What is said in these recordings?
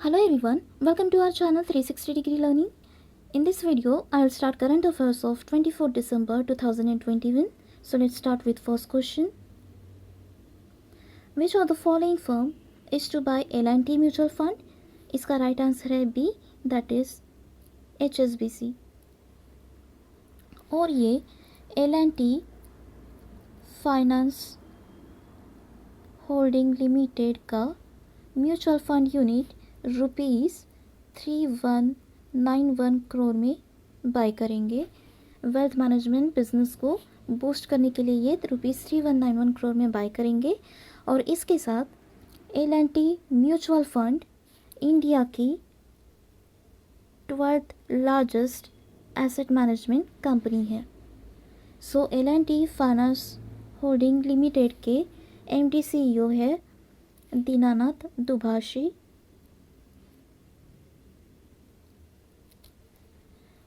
Hello everyone, welcome to our channel 360 Degree Learning. In this video, I'll start current affairs of 24 December 2021. So let's start with first question. Which of the following firm is to buy L&T Mutual Fund? इसका right answer है B, that is HSBC. और ये L&T finance holding limited का mutual fund unit ₹3191 crore में bye करेंगे. Wealth management business को boost करने के लिए ये ₹3191 करोड़ में बाय करेंगे. और इसके साथ L&T म्यूचुअल फंड इंडिया की 12th largest asset management company है. So L&T finance holding limited के MD CEO है दीनानाथ दुभाषी.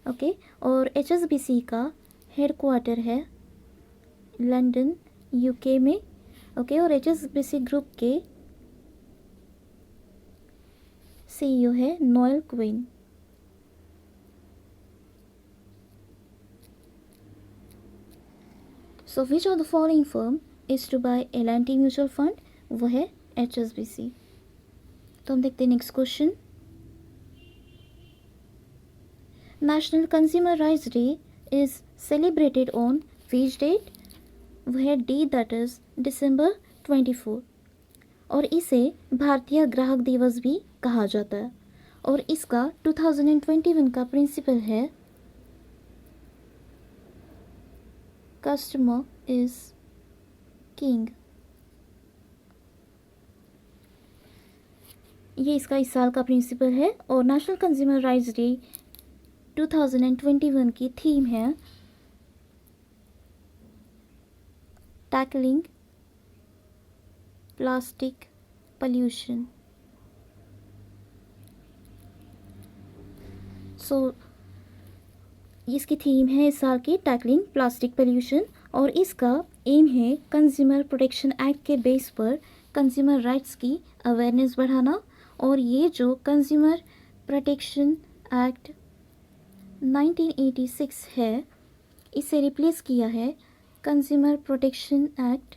ओके और HSBC का हेडक्वार्टर है लंदन UK में. ओके और HSBC ग्रुप के CEO है Noel Quinn. So which of the following firm is to buy L&T mutual fund? वो है HSBC. तो हम देखते हैं next question. National consumer rights day is celebrated on which date? वो है D, दैट इज December 24. और इसे भारतीय ग्राहक दिवस भी कहा जाता है. और इसका 2021 का प्रिंसिपल है कस्टमर इज किंग. ये इसका इस साल का प्रिंसिपल है. और नेशनल कंज्यूमर राइट्स डे 2021 की थीम है टैकलिंग प्लास्टिक पोल्यूशन. सो इसकी थीम है इस साल की टैकलिंग प्लास्टिक पोल्यूशन. और इसका एम है कंज्यूमर प्रोटेक्शन एक्ट के बेस पर कंज्यूमर राइट्स की अवेयरनेस बढ़ाना. और ये जो कंज्यूमर प्रोटेक्शन एक्ट 1986 है, इसे रिप्लेस किया है कंज्यूमर प्रोटेक्शन एक्ट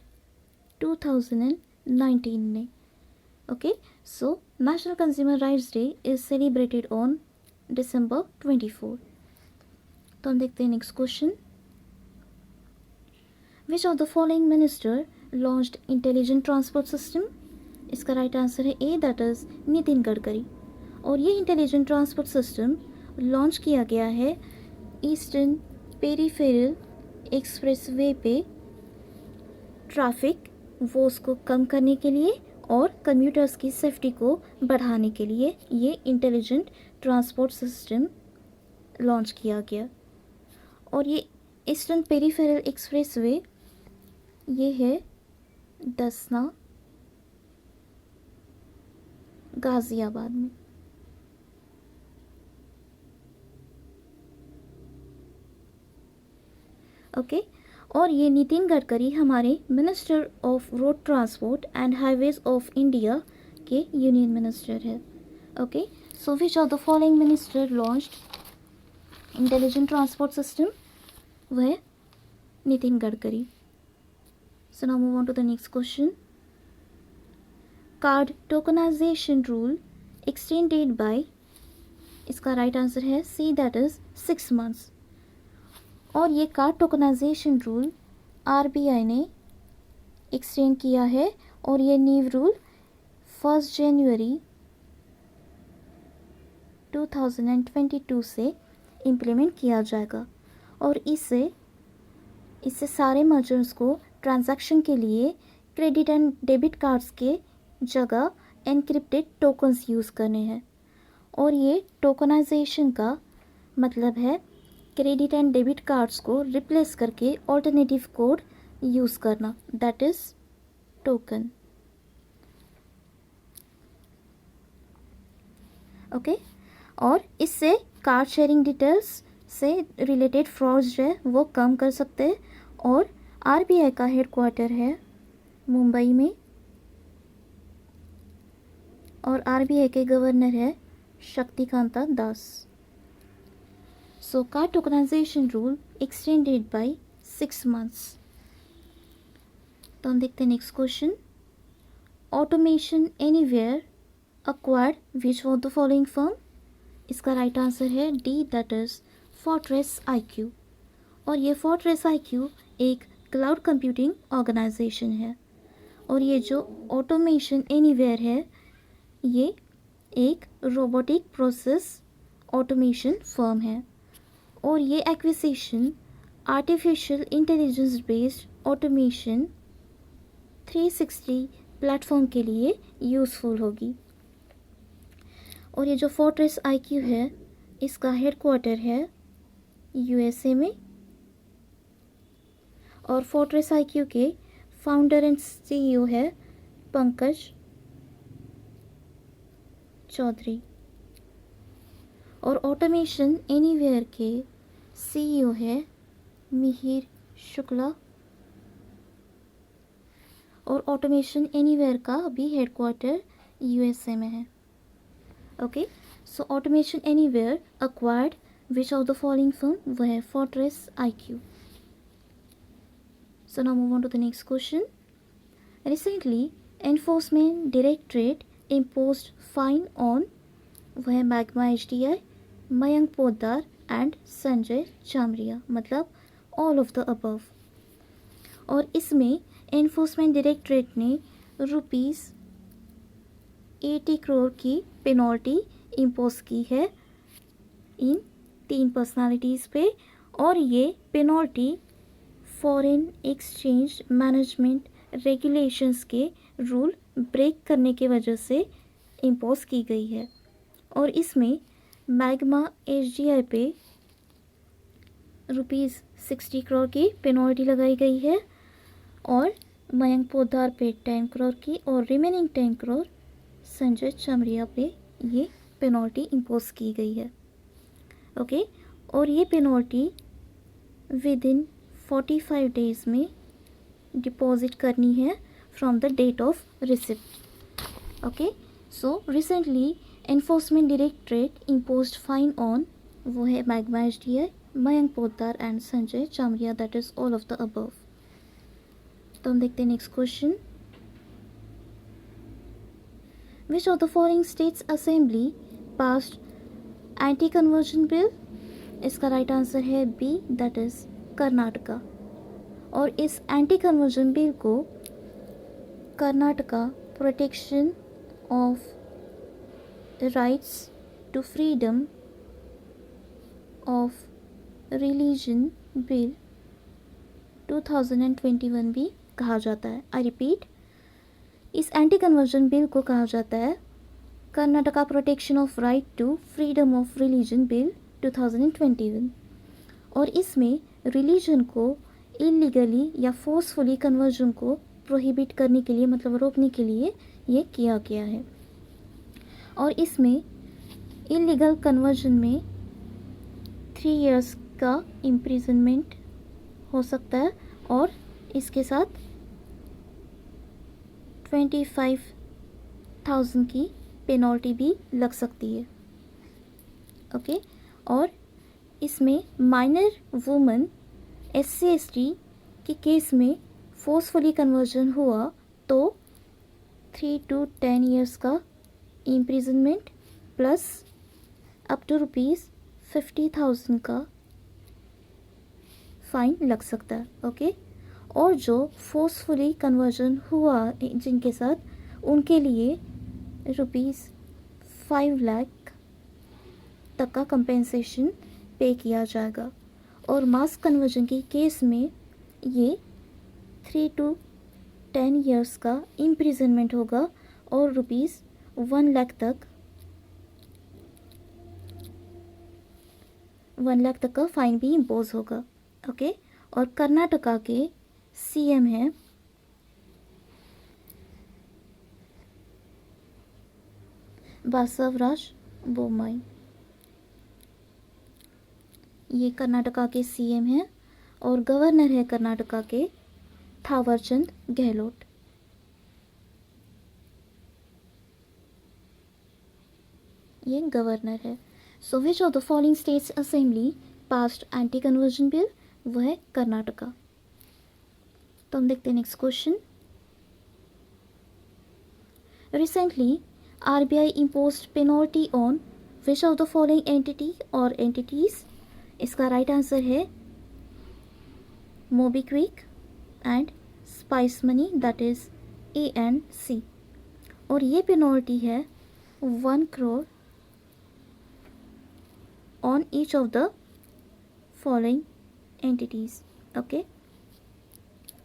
2019 ने. Okay so national consumer rights day is celebrated on December 24. तो हम देखते हैं next question. Which of the following minister launched intelligent transport system? इसका राइट आंसर है ए, दैट इज नितिन गडकरी. और ये इंटेलिजेंट ट्रांसपोर्ट सिस्टम लॉन्च किया गया है ईस्टर्न पेरीफेरल एक्सप्रेसवे पे ट्रैफिक वोस को कम करने के लिए और कम्यूटर्स की सेफ्टी को बढ़ाने के लिए ये इंटेलिजेंट ट्रांसपोर्ट सिस्टम लॉन्च किया गया. और ये ईस्टर्न पेरीफेरल एक्सप्रेसवे ये है दसना गाज़ियाबाद में. ओके और ये नितिन गडकरी हमारे minister of road transport and highways of India के यूनियन मिनिस्टर है. Okay so which of the following minister launched intelligent transport system? वह Nitin Gadkari. So now move on to the next question. Card tokenization rule extended by? इसका right answer है C, that is 6 months. और ये card tokenization rule RBI ने extend किया है. और ये न्यू रूल 1 जनवरी 2022 से इम्प्लीमेंट किया जाएगा. और इससे सारे मर्चेंट्स को ट्रांजैक्शन के लिए क्रेडिट एंड डेबिट कार्ड्स के जगह एनक्रिप्टेड टोकन्स यूज़ करने हैं. और ये टोकनाइजेशन का मतलब है क्रेडिट एंड डेबिट कार्ड्स को रिप्लेस करके ऑल्टरनेटिव कोड यूज़ करना, दैट इज़ टोकन. ओके और इससे कार्ड शेयरिंग डिटेल्स से रिलेटेड फ्रॉड्स जो है वो कम कर सकते हैं. और RBI का हेडक्वार्टर है मुंबई में. और आरबीआई के गवर्नर है Shaktikanta Das. So card tokenization rule extended by 6 months. तो हम देखते हैं next question. Automation anywhere acquired which of the following firm. इसका राइट आंसर है D, that is fortress IQ. और ये फोर्ट्रेस IQ एक क्लाउड कंप्यूटिंग ऑर्गेनाइजेशन है. और ये जो ऑटोमेशन एनीवेयर है ये एक रोबोटिक प्रोसेस ऑटोमेशन फर्म है. और ये acquisition artificial intelligence based automation 360 platform के लिए यूज़फुल होगी. और ये जो फोर्ट्रेस IQ है इसका हेडक्वार्टर है USA में. और फोर्ट्रेस IQ के फाउंडर एंड CEO है पंकज चौधरी. और ऑटोमेशन एनीवेयर के CEO है मिहिर शुक्ला. और ऑटोमेशन एनीवेयर का भी हेडक्वार्टर USA में है. Okay, so automation anywhere acquired which of the following firm, वो है fortress IQ. So now move on to the next question. Recently, Enforcement Directorate imposed fine on, वो है मैग्मा HDI, मयंक पोद्दार एंड संजय चामरिया, मतलब all of the above. और इसमें enforcement directorate ने ₹80 करोड़ की penalty impose की है इन 3 पर्सनालिटीज़ पे. और ये penalty foreign exchange management regulations के रूल ब्रेक करने के वजह से इम्पोज की गई है. और इसमें मैग्मा HDI पे ₹60 करोड़ की पेनल्टी लगाई गई है. और मयंक पोद्दार पे 10 करोड़ की और रिमेनिंग 10 करोड़ संजय चमरिया पे ये पेनल्टी इम्पोज की गई है. ओके, और ये पेनल्टी विद इन 45 डेज में डिपॉजिट करनी है from the date of receipt. Okay, so recently enforcement directorate imposed fine on, वो है Magma HDI, Mayank Poddar and Sanjay Chamaria, that is all of the above. तो हम देखते हैं next question. Which of the following states assembly passed anti conversion bill. इसका right answer है B, that is Karnataka. और इस एंटी कन्वर्जन बिल को Karnataka protection of rights to freedom of religion bill 2021 भी कहा जाता है. आई रिपीट, इस एंटी कन्वर्जन बिल को कहा जाता है Karnataka protection of right to freedom of religion bill 2021. और इसमें रिलीजन को इलीगली या फोर्सफुली कन्वर्जन को प्रोहिबिट करने के लिए, मतलब रोकने के लिए ये किया गया है. और इसमें इलीगल कन्वर्जन में 3 years का इम्प्रिजनमेंट हो सकता है. और इसके साथ 25,000 की पेनल्टी भी लग सकती है. ओके, और इसमें माइनर वुमन SC/ST के केस में फोर्सफुली कन्वर्जन हुआ तो 3 to 10 years का इम्प्रिजनमेंट प्लस अप टू ₹50,000 का फाइन लग सकता है. ओके, और जो फोर्सफुली कन्वर्जन हुआ जिनके साथ, उनके लिए ₹5 लाख तक का कंपेंसेशन पे किया जाएगा. और मास कन्वर्जन के केस में ये 3 to 10 years का इम्प्रिजनमेंट होगा और ₹1 लाख तक का फाइन भी इम्पोज होगा. ओके, और कर्नाटका के CM हैं बासवराज बोम्माई. ये कर्नाटका के CM हैं. और गवर्नर है कर्नाटका के थावरचंद गहलोत. ये गवर्नर है. So which of the following states assembly passed anti conversion bill? वो है कर्नाटका. तो हम देखते हैं next question. Recently RBI imposed penalty on which of the following entity or entities? इसका राइट आंसर है MobiKwik and spice money, that is ANC. और ये पेनल्टी है 1 crore on each of the following entities. Okay,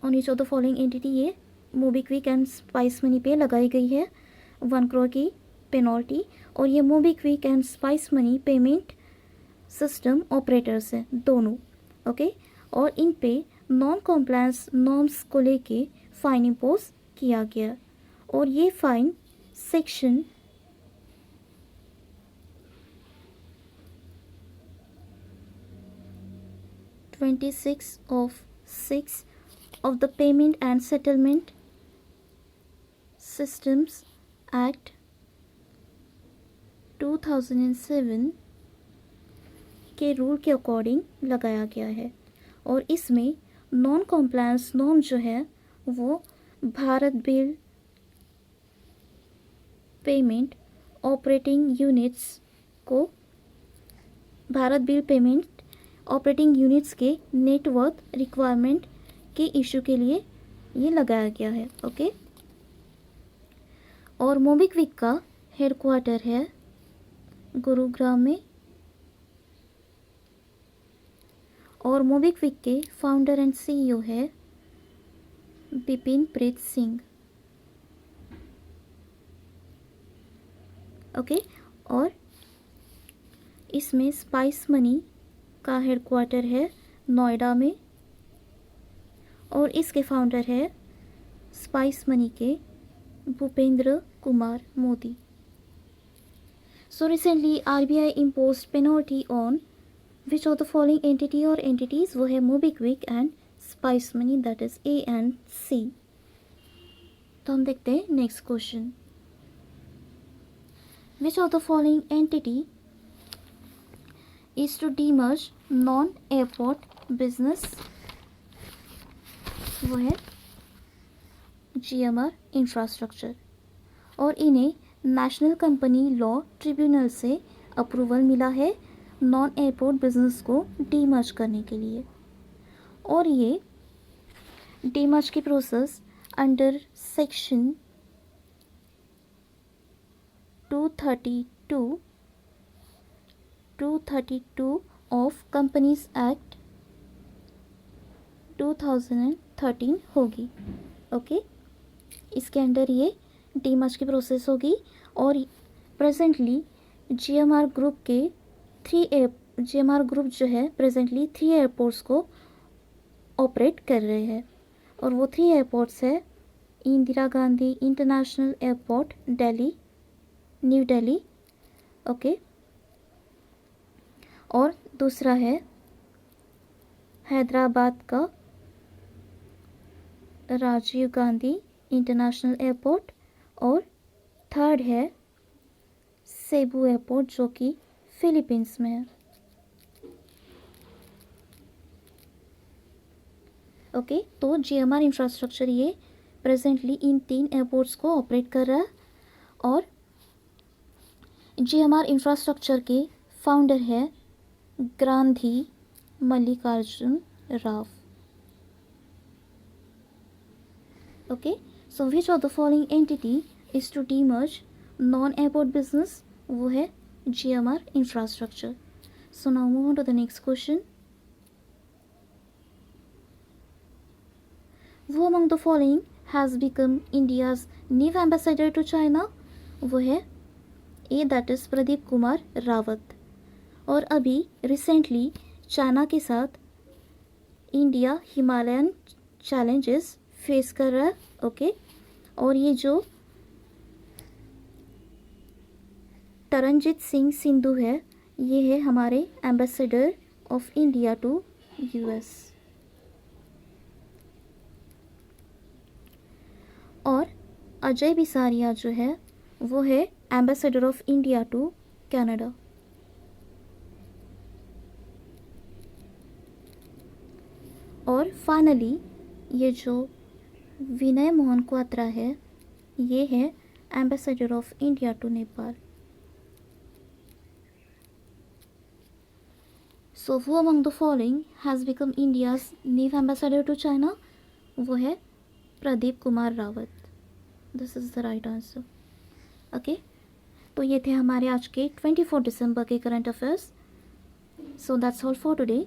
on each of the following entity ये MobiKwik and spice money पे लगाई गई है 1 crore की पेनल्टी. और ये MobiKwik and spice money payment system operators हैं दोनों. ओके, और इन पे नॉन कॉम्प्लायंस नॉर्म्स को लेके फ़ाइन इम्पोज किया गया. और ये fine section 26 of 6 of the Payment and Settlement Systems Act 2007 के रूल के अकॉर्डिंग लगाया गया है. और इसमें नॉन कॉम्प्लायंस नॉर्म जो है वो Bharat bill payment operating units को Bharat bill payment operating units के नेटवर्क रिक्वायरमेंट के इशू के लिए ये लगाया गया है. ओके, और मोबीक्विक का हेडक्वार्टर है गुरुग्राम में. और मोबीक्विक के फाउंडर एंड CEO है बिपिन प्रीत सिंह. ओके, और इसमें स्पाइस मनी का हेडक्वार्टर है नोएडा में. और इसके फाउंडर है स्पाइस मनी के Bhupendra Kumar Modi. So recently RBI imposed penalty on which of the following entity or entities? वो है MobiKwik and spice money, that is ANC. तो हम देखते हैं next question. Which of the following entity is to demerge non-airport business? वो है GMR infrastructure. और इन्हें नेशनल कंपनी लॉ ट्रिब्यूनल से अप्रूवल मिला है नॉन एयरपोर्ट बिजनेस को डीमर्ज करने के लिए. और ये डीमर्ज की process under section 232 of companies act 2013 होगी. ओके, इसके अंडर ये डीमर्ज की प्रोसेस होगी. और प्रेजेंटली GMR ग्रुप जो है प्रेजेंटली 3 एयरपोर्ट्स को ऑपरेट कर रहे हैं. और वो 3 एयरपोर्ट्स है Indira Gandhi international airport Delhi, new Delhi. Okay, और दूसरा है हैदराबाद का राजीव गांधी इंटरनेशनल एयरपोर्ट. और थर्ड है सेबू एयरपोर्ट जो कि फिलीपींस में है. ओके, तो GMR इंफ्रास्ट्रक्चर ये प्रेजेंटली इन 3 एयरपोर्ट्स को ऑपरेट कर रहा है. और GMR इंफ्रास्ट्रक्चर के फाउंडर है Gandhi Mallikarjun Rao. Okay, so which of the following entity is to demerge non airport business? वो है GMR infrastructure. So now move on to the next question. Who among the following has become India's new ambassador to China? वो है A, that is Pradeep Kumar Rawat. और अभी recently China के साथ India Himalayan challenges face कर रहा है. ओके, और ये जो तरनजीत सिंह सिंधु है ये है हमारे ambassador of India to US. और अजय बिसारिया जो है वो है ambassador of India to Canada. और फाइनली ये जो विनय मोहन क्वात्रा है, ये है ambassador of India to Nepal. So who among the following has become India's new ambassador to China? वो है Pradeep Kumar Rawat. This is the right answer. Okay, तो ये थे हमारे आज के 24 दिसंबर के current affairs. So that's all for today.